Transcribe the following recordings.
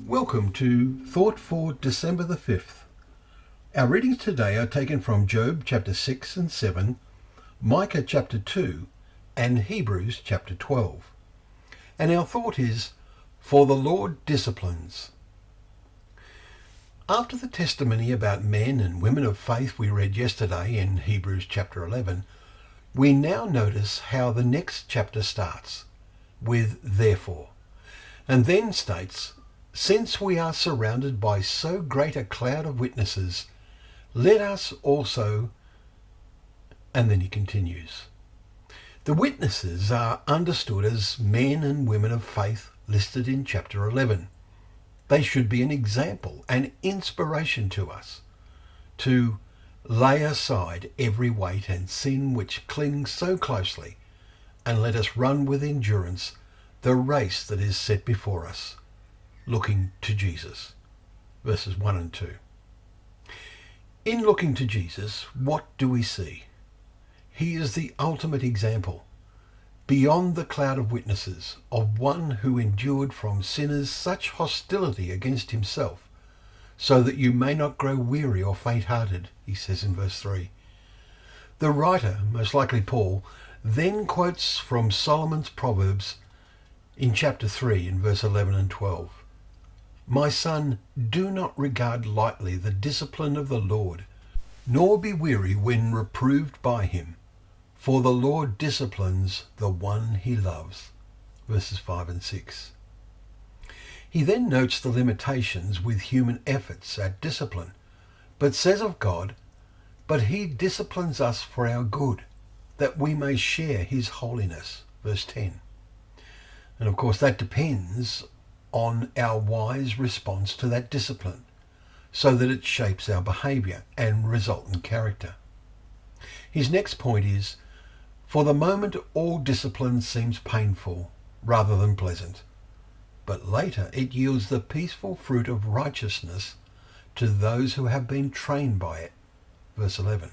Welcome to Thought for December the 5th. Our readings today are taken from Job chapter 6 and 7, Micah chapter 2, and Hebrews chapter 12. And our thought is, for the Lord disciplines. After the testimony about men and women of faith we read yesterday in Hebrews chapter 11, we now notice how the next chapter starts, with therefore, and then states, since we are surrounded by so great a cloud of witnesses, let us also, and then he continues. The witnesses are understood as men and women of faith listed in chapter 11. They should be an example and inspiration to us to lay aside every weight and sin which clings so closely, and let us run with endurance the race that is set before us, looking to Jesus. Verses 1 and 2. In looking to Jesus, what do we see? He is the ultimate example, beyond the cloud of witnesses, of one who endured from sinners such hostility against himself, so that you may not grow weary or faint-hearted, he says in verse 3. The writer, most likely Paul, then quotes from Solomon's Proverbs in chapter 3 in verse 11 and 12. My son, do not regard lightly the discipline of the Lord, nor be weary when reproved by him, for the Lord disciplines the one he loves. Verses 5 and 6. He then notes the limitations with human efforts at discipline, but says of God, but he disciplines us for our good, that we may share his holiness. Verse 10. And of course that depends on our wise response to that discipline, so that it shapes our behaviour and resultant character. His next point is, for the moment all discipline seems painful rather than pleasant, but later it yields the peaceful fruit of righteousness to those who have been trained by it. Verse 11.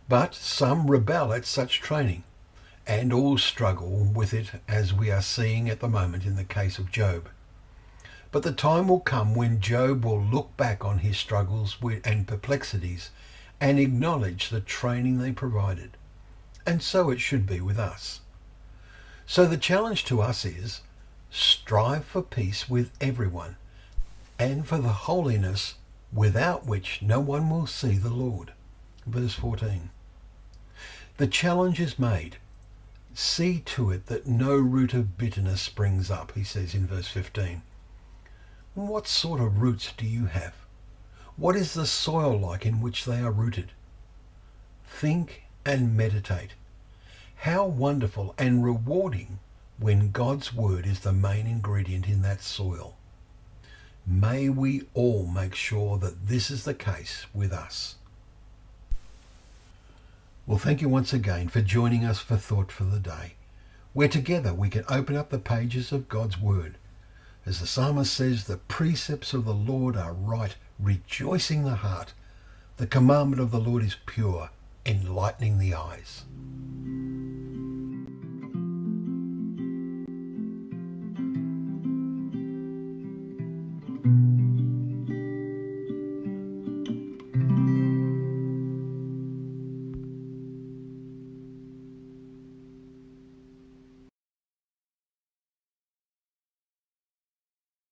But some rebel at such training, and all struggle with it, as we are seeing at the moment in the case of Job. But the time will come when Job will look back on his struggles and perplexities and acknowledge the training they provided. And so it should be with us. So the challenge to us is, strive for peace with everyone, and for the holiness without which no one will see the Lord. Verse 14. The challenge is made. See to it that no root of bitterness springs up, he says in verse 15. What sort of roots do you have? What is the soil like in which they are rooted? Think and meditate. How wonderful and rewarding when God's word is the main ingredient in that soil. May we all make sure that this is the case with us. Well, thank you once again for joining us for Thought for the Day, where together we can open up the pages of God's Word. As the psalmist says, the precepts of the Lord are right, rejoicing the heart. The commandment of the Lord is pure, enlightening the eyes.